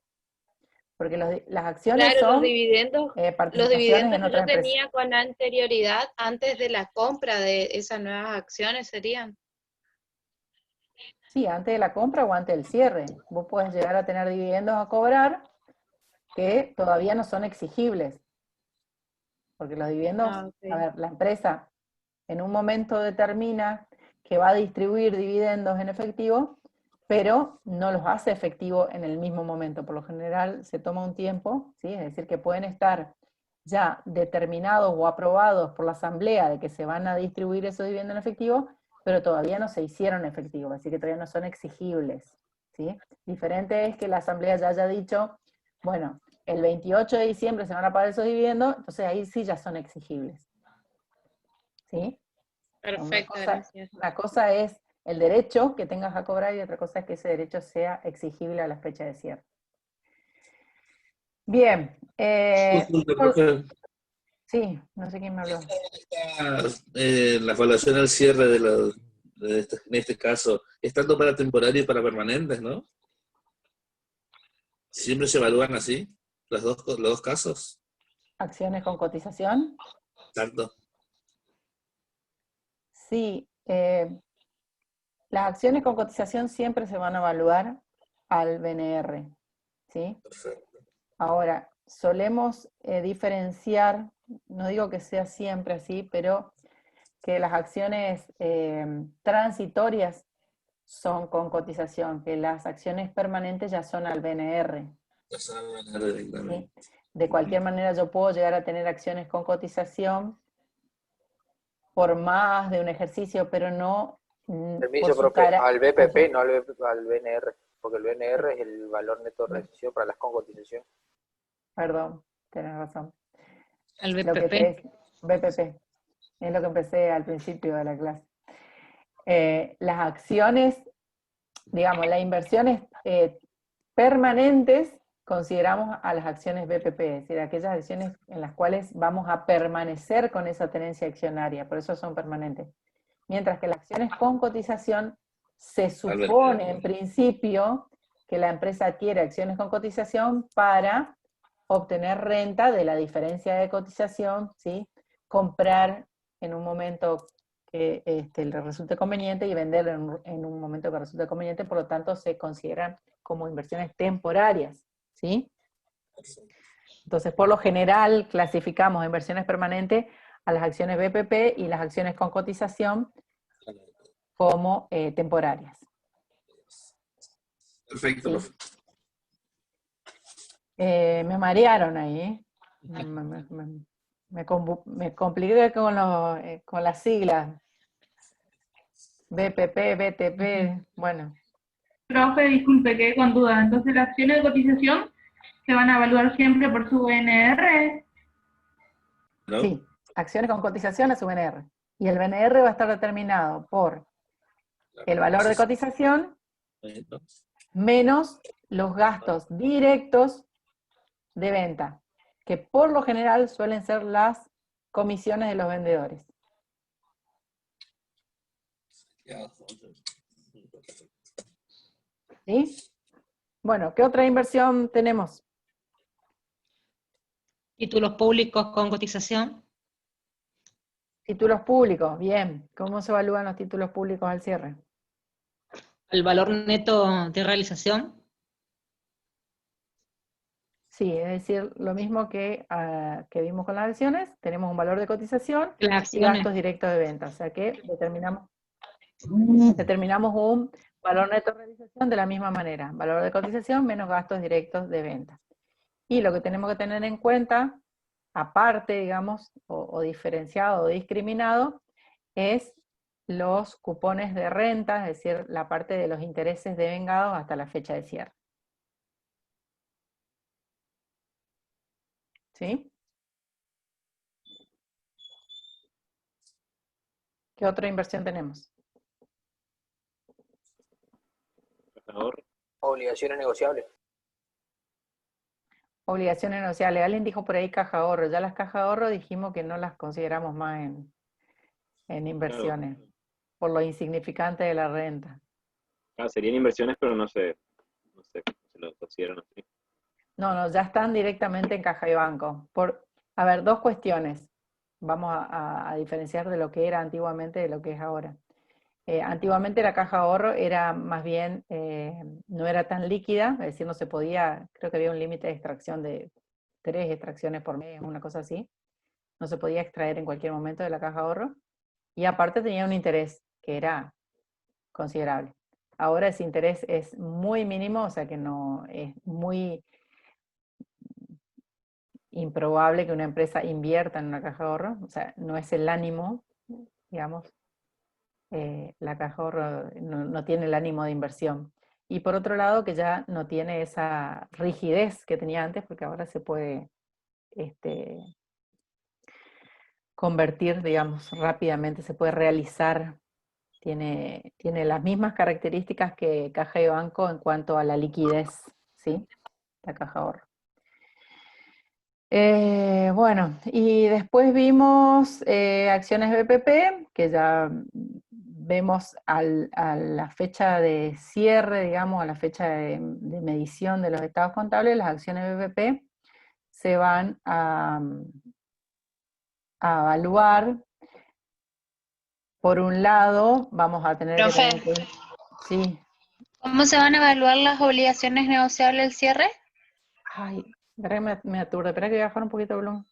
S1: porque las acciones
S4: Claro,
S1: son
S4: los
S1: participaciones
S4: dividendos
S1: en
S4: que
S1: otra
S4: yo
S1: empresa.
S4: tenía con anterioridad, antes de la compra de esas nuevas acciones serían.
S1: Sí, antes de la compra o antes del cierre. Vos podés llegar a tener dividendos a cobrar que todavía no son exigibles. Porque los dividendos,
S4: Ah,
S1: a
S4: ok.
S1: ver, la empresa en un momento determina que va a distribuir dividendos en efectivo, pero no los hace efectivo en el mismo momento. Por lo general se toma un tiempo, ¿sí? Es decir, que pueden estar ya determinados o aprobados por la asamblea de que se van a distribuir esos dividendos en efectivo, pero todavía no se hicieron efectivos, así que todavía no son exigibles, ¿sí? Diferente es que la asamblea ya haya dicho, bueno, el 28 de diciembre se van a pagar esos dividendos, entonces ahí sí ya son exigibles, ¿sí?
S4: Perfecto, gracias.
S1: Una cosa es el derecho que tengas a cobrar y otra cosa es que ese derecho sea exigible a la fecha de cierre. Bien.
S7: Consulta, profe.
S1: Sí, no sé quién me habló.
S7: La evaluación al cierre en este caso, es tanto para temporarios y para permanentes, ¿no? Siempre se evalúan así, los dos casos,
S1: Acciones con cotización.
S7: tanto.
S1: Sí, las acciones con cotización siempre se van a evaluar al BNR, ¿sí?
S7: Perfecto.
S1: Ahora, solemos diferenciar, no digo que sea siempre así, pero que las acciones transitorias son con cotización, que las acciones permanentes ya son al BNR,
S7: Ya saben directamente.
S1: ¿sí? De cualquier manera yo puedo llegar a tener acciones con cotización por más de un ejercicio, pero no por
S2: Permiso,
S1: su
S2: profe,
S1: cara,
S2: al BPP, no al BNR, porque el BNR es el valor neto de realización para las con cotización.
S1: perdón, tenés razón.
S8: Al
S1: Lo que
S8: BPP.
S1: BPP, es lo que empecé al principio de la clase. Las acciones, digamos, las inversiones permanentes, consideramos a las acciones BPP, es decir, aquellas acciones en las cuales vamos a permanecer con esa tenencia accionaria, por eso son permanentes. Mientras que las acciones con cotización, se supone en principio que la empresa adquiere acciones con cotización para obtener renta de la diferencia de cotización, ¿sí? Comprar en un momento que le resulte conveniente y vender en un momento que resulte conveniente, por lo tanto se consideran como inversiones temporarias, ¿sí? Entonces, por lo general, clasificamos inversiones permanentes a las acciones BPP y las acciones con cotización como temporarias.
S7: Perfecto,
S1: ¿Sí?
S7: profe.
S1: Me marearon ahí, ¿eh? Me compliqué con las siglas. BPP, BTP, bueno.
S9: Profe, disculpe, quedé con duda. Entonces, las acciones de cotización se van a evaluar siempre por su BNR.
S7: ¿No?
S1: Sí, acciones con cotización a su BNR. Y el BNR va a estar determinado por el valor de cotización menos los gastos directos de venta, que por lo general suelen ser las comisiones de los vendedores. ¿Sí? Bueno, ¿qué otra inversión tenemos?
S8: Títulos públicos con cotización.
S1: Títulos públicos, bien. ¿Cómo se evalúan los títulos públicos al cierre?
S8: El valor neto de realización.
S1: Sí, es decir, lo mismo que vimos con las acciones, tenemos un valor de cotización
S8: Las
S1: y
S8: acciones.
S1: gastos directos de venta, o sea que determinamos un valor neto de realización de la misma manera, valor de cotización menos gastos directos de venta. Y lo que tenemos que tener en cuenta, aparte, digamos, o diferenciado o discriminado, es los cupones de renta, es decir, la parte de los intereses devengados hasta la fecha de cierre. ¿Sí? ¿Qué otra inversión tenemos?
S3: Por favor.
S2: Obligaciones negociables.
S1: Obligaciones negociables. Alguien dijo por ahí caja ahorro. Ya las cajas de ahorro dijimos que no las consideramos más en inversiones, por lo insignificante de la renta.
S3: Ah, serían inversiones, pero no sé si lo consideran así.
S1: No, ya están directamente en caja de banco. A ver, dos cuestiones. Vamos a diferenciar de lo que era antiguamente de lo que es ahora. Antiguamente la caja de ahorro era más bien, no era tan líquida, es decir, no se podía, creo que había un límite de extracción de 3 extracciones por mes, una cosa así. No se podía extraer en cualquier momento de la caja de ahorro. Y aparte tenía un interés que era considerable. Ahora ese interés es muy mínimo, o sea que no es muy improbable que una empresa invierta en una caja de ahorro, o sea, no es el ánimo, digamos, la caja de ahorro no tiene el ánimo de inversión. Y por otro lado, que ya no tiene esa rigidez que tenía antes, porque ahora se puede convertir, digamos, rápidamente, se puede realizar, tiene las mismas características que caja de banco en cuanto a la liquidez, ¿sí? La caja de ahorro. Bueno, y después vimos acciones BPP, que ya vemos a la fecha de cierre, digamos, a la fecha de medición de los estados contables, las acciones BPP se van a evaluar. Por un lado, vamos a tener que tener en
S4: Profe,
S1: cuenta... Sí.
S4: ¿cómo se van a evaluar las obligaciones negociables al cierre?
S1: Ay, espera que me aturde. Espera que voy a bajar un poquito el volumen.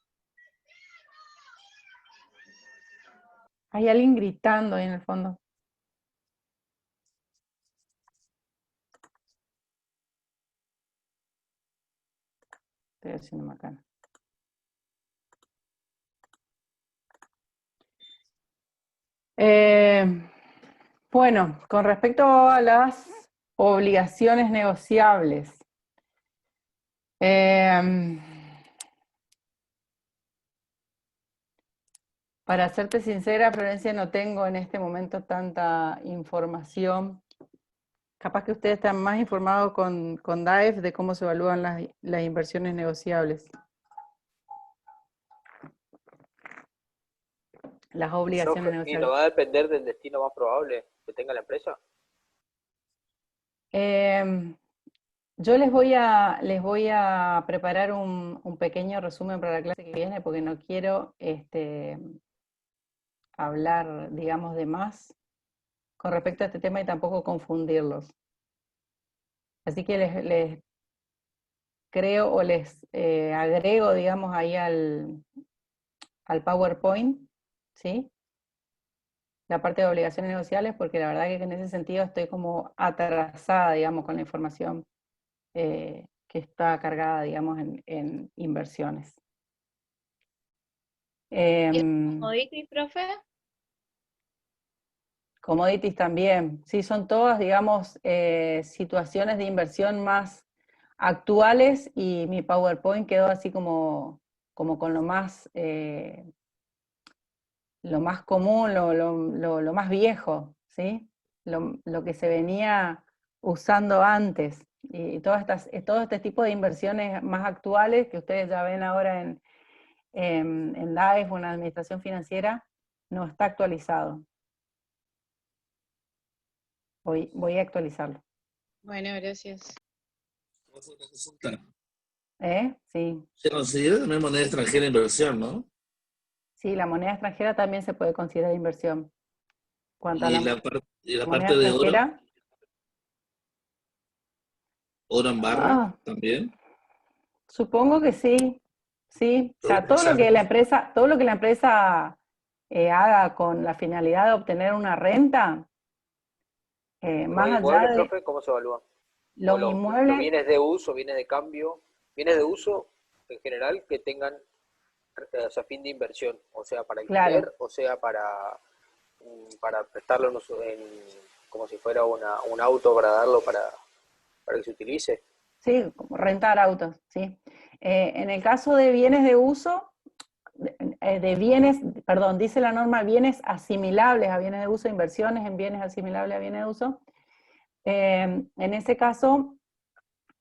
S1: Hay alguien gritando ahí en el fondo. Estoy haciendo macana. Bueno, con respecto a las obligaciones negociables. Para serte sincera, Florencia, no tengo en este momento tanta información. Capaz que ustedes están más informados con DAEF de cómo se evalúan las inversiones negociables. Las obligaciones
S2: ¿Y
S1: negociables.
S2: no va a depender del destino más probable que tenga la empresa?
S1: Yo les voy a preparar un pequeño resumen para la clase que viene, porque no quiero hablar, digamos, de más con respecto a este tema y tampoco confundirlos. Así que les creo o les agrego, digamos, ahí al PowerPoint, ¿sí? La parte de obligaciones negociables, porque la verdad que en ese sentido estoy como atrasada, digamos, con la información que está cargada, digamos, en inversiones.
S4: ¿Commodities, profe?
S1: Commodities también. Sí, son todas, digamos, situaciones de inversión más actuales, y mi PowerPoint quedó así como con lo más común, lo más viejo, ¿sí? Lo que se venía usando antes. Y todo este tipo de inversiones más actuales que ustedes ya ven ahora en DAEF o en Administración Financiera, no está actualizado. Voy a actualizarlo.
S4: Bueno, gracias.
S1: Sí.
S7: Se considera también moneda extranjera inversión, ¿no?
S1: Sí, la moneda extranjera también se puede considerar inversión. ¿Cuánto a
S7: Y
S1: la
S7: la
S1: moneda
S7: parte de oro,
S1: extranjera?
S7: oro en barra también.
S1: Supongo que sí. Sí, o sea,
S7: O sea,
S1: todo lo que la empresa haga con la finalidad de obtener una renta,
S2: ¿Los
S1: más allá
S2: inmuebles,
S1: de
S2: profe, cómo se evalúan?
S1: los
S2: Los
S1: inmuebles,
S2: bienes de uso, bienes de cambio, bienes de uso en general que tengan o sea, fin de inversión, o sea, para alquiler,
S1: claro,
S2: o sea, para prestarlo como si fuera un auto para darlo para que se utilice.
S1: sí, como rentar autos, sí. En el caso de bienes de uso, dice la norma bienes asimilables a bienes de uso, inversiones en bienes asimilables a bienes de uso. En ese caso,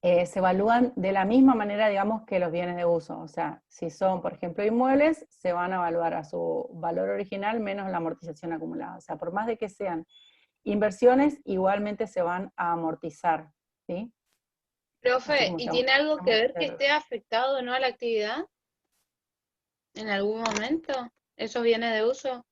S1: se evalúan de la misma manera, digamos, que los bienes de uso. O sea, si son, por ejemplo, inmuebles, se van a evaluar a su valor original menos la amortización acumulada. O sea, por más de que sean inversiones, igualmente se van a amortizar, ¿sí?
S4: Profe, ¿y tiene algo que ver que esté afectado o no a la actividad en algún momento? ¿Esos bienes de uso?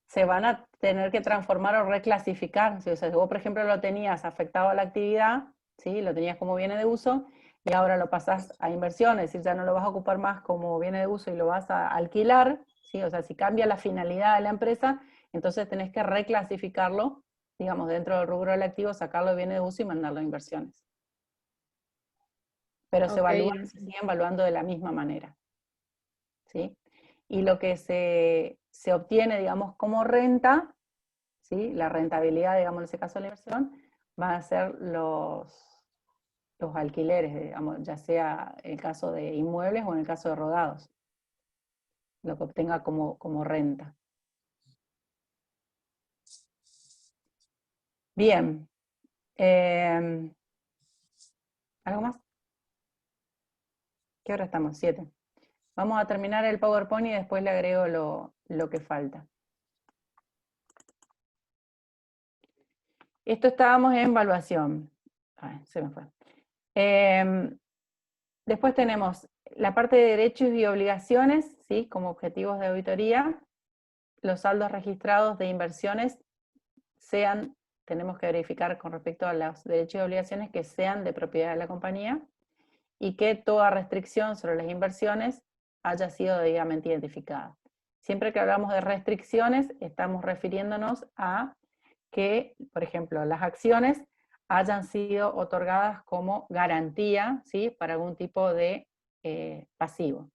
S1: Se van a tener que transformar o reclasificar. O sea, si vos, por ejemplo, lo tenías afectado a la actividad, ¿sí? Lo tenías como bienes de uso, y ahora lo pasás a inversión, es decir, ya no lo vas a ocupar más como bienes de uso y lo vas a alquilar, ¿sí? O sea, si cambia la finalidad de la empresa, entonces tenés que reclasificarlo, digamos, dentro del rubro del activo, sacarlo de bienes de uso y mandarlo a inversiones. Pero se evalúan, se siguen evaluando de la misma manera, ¿sí? Y lo que se obtiene, digamos, como renta, ¿sí? La rentabilidad, digamos, en ese caso de la inversión, van a ser los alquileres, digamos, ya sea en el caso de inmuebles o en el caso de rodados, lo que obtenga como renta. Bien. ¿Algo más? ¿Qué hora estamos? 7. Vamos a terminar el PowerPoint y después le agrego lo que falta. Esto estábamos en evaluación. Ay, se me fue. Después tenemos la parte de derechos y obligaciones, ¿sí? Como objetivos de auditoría. Los saldos registrados de inversiones tenemos que verificar con respecto a los derechos y obligaciones que sean de propiedad de la compañía, y que toda restricción sobre las inversiones haya sido debidamente identificada. Siempre que hablamos de restricciones, estamos refiriéndonos a que, por ejemplo, las acciones hayan sido otorgadas como garantía, ¿sí? Para algún tipo de pasivo.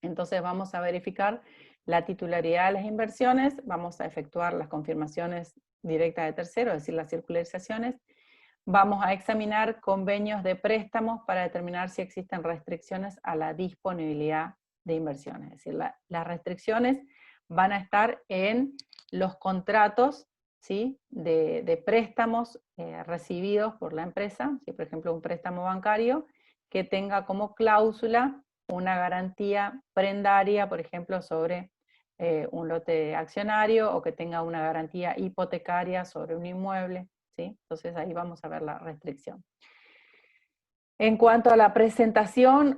S1: Entonces vamos a verificar la titularidad de las inversiones, vamos a efectuar las confirmaciones directas de terceros, es decir, las circularizaciones. Vamos a examinar convenios de préstamos para determinar si existen restricciones a la disponibilidad de inversiones. Es decir, las restricciones van a estar en los contratos, ¿sí? de préstamos recibidos por la empresa, si por ejemplo un préstamo bancario que tenga como cláusula una garantía prendaria, por ejemplo, sobre un lote accionario, o que tenga una garantía hipotecaria sobre un inmueble, ¿sí? Entonces ahí vamos a ver la restricción. En cuanto a la presentación,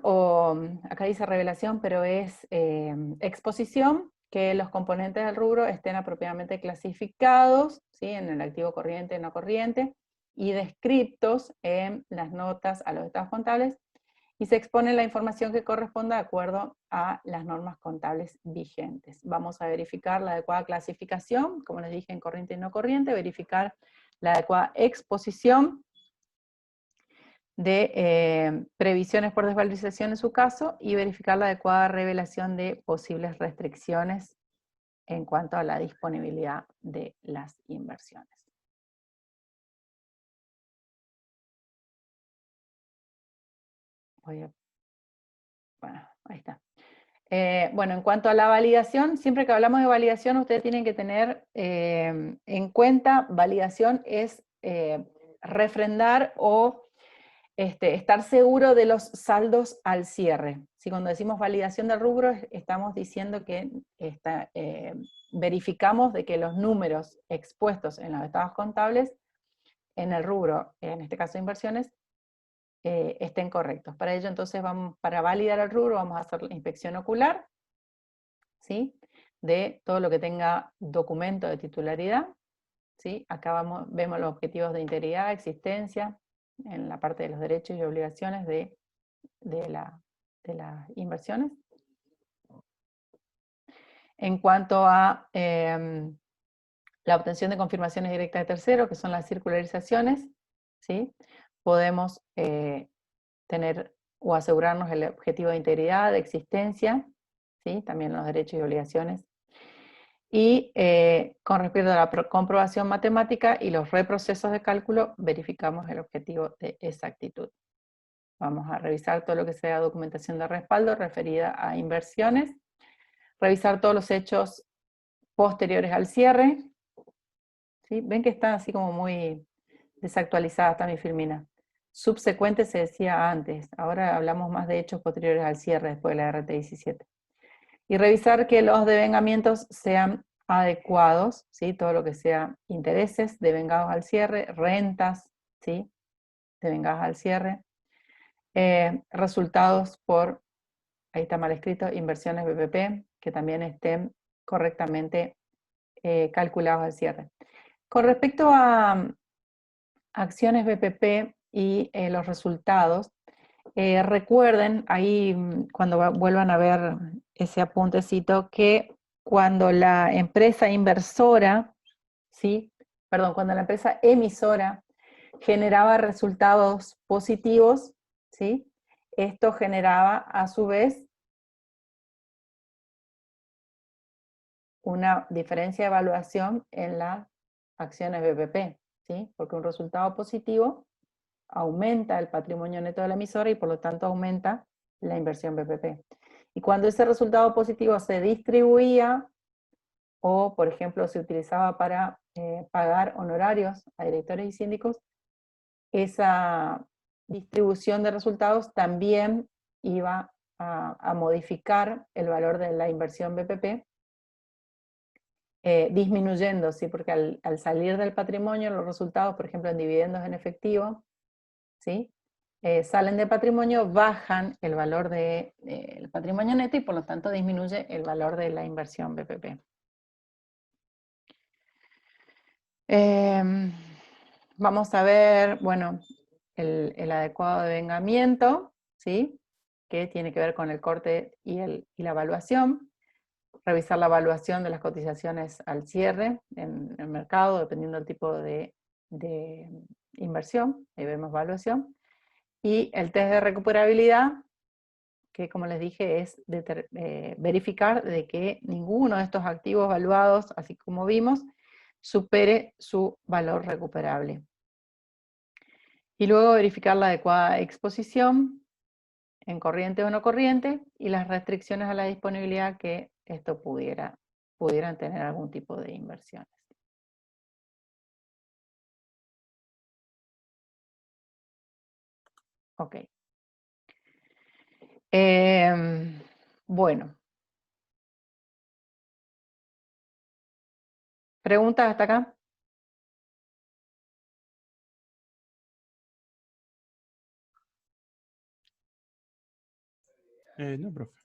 S1: acá dice revelación, pero es exposición, que los componentes del rubro estén apropiadamente clasificados, ¿sí? En el activo corriente y no corriente, y descriptos en las notas a los estados contables, y se expone la información que corresponda de acuerdo a las normas contables vigentes. Vamos a verificar la adecuada clasificación, como les dije, en corriente y no corriente, verificar la adecuada exposición de previsiones por desvalorización en su caso, y verificar la adecuada revelación de posibles restricciones en cuanto a la disponibilidad de las inversiones. Bueno, ahí está. Bueno, en cuanto a la validación, siempre que hablamos de validación, ustedes tienen que tener en cuenta, validación es refrendar o estar seguro de los saldos al cierre. Si cuando decimos validación del rubro, estamos diciendo que verificamos de que los números expuestos en los estados contables, en el rubro, en este caso inversiones, estén correctos. Para ello, entonces, para validar el rubro, vamos a hacer la inspección ocular, ¿sí? De todo lo que tenga documento de titularidad, ¿sí? Acá vemos los objetivos de integridad, existencia, en la parte de los derechos y obligaciones de las inversiones. En cuanto a la obtención de confirmaciones directas de terceros, que son las circularizaciones, ¿sí? Podemos tener o asegurarnos el objetivo de integridad, de existencia, ¿sí? También los derechos y obligaciones. Y con respecto a la comprobación matemática y los reprocesos de cálculo, verificamos el objetivo de exactitud. Vamos a revisar todo lo que sea documentación de respaldo referida a inversiones, revisar todos los hechos posteriores al cierre, ¿sí? Ven que está así como muy desactualizada, está mi Filmina. subsecuente se decía antes, ahora hablamos más de hechos posteriores al cierre después de la RT17. Y revisar que los devengamientos sean adecuados, ¿sí? Todo lo que sea intereses devengados al cierre, rentas, ¿sí? Devengadas al cierre, resultados por, ahí está mal escrito, inversiones BPP, que también estén correctamente calculados al cierre. Con respecto a acciones BPP y los resultados, recuerden ahí cuando vuelvan a ver ese apuntecito que cuando la empresa inversora, ¿sí? Perdón, cuando la empresa emisora generaba resultados positivos, ¿sí? Esto generaba a su vez una diferencia de evaluación en las acciones BPP, ¿sí? Porque un resultado positivo aumenta el patrimonio neto de la emisora y por lo tanto aumenta la inversión BPP. Y cuando ese resultado positivo se distribuía o, por ejemplo, se utilizaba para pagar honorarios a directores y síndicos, esa distribución de resultados también iba a modificar el valor de la inversión BPP, disminuyendo, ¿sí? Porque al salir del patrimonio, los resultados, por ejemplo, en dividendos en efectivo, ¿sí? Salen de patrimonio, bajan el valor del patrimonio neto y por lo tanto disminuye el valor de la inversión BPP. Vamos a ver, bueno, el adecuado devengamiento, ¿sí? Que tiene que ver con el corte y la evaluación. Revisar la evaluación de las cotizaciones al cierre en el mercado, dependiendo del tipo de inversión, ahí vemos evaluación. Y el test de recuperabilidad, que como les dije es verificar de que ninguno de estos activos evaluados, así como vimos, supere su valor recuperable. Y luego verificar la adecuada exposición en corriente o no corriente y las restricciones a la disponibilidad que esto pudieran tener algún tipo de inversiones. Ok. Bueno. ¿Preguntas hasta acá?
S10: No, profe.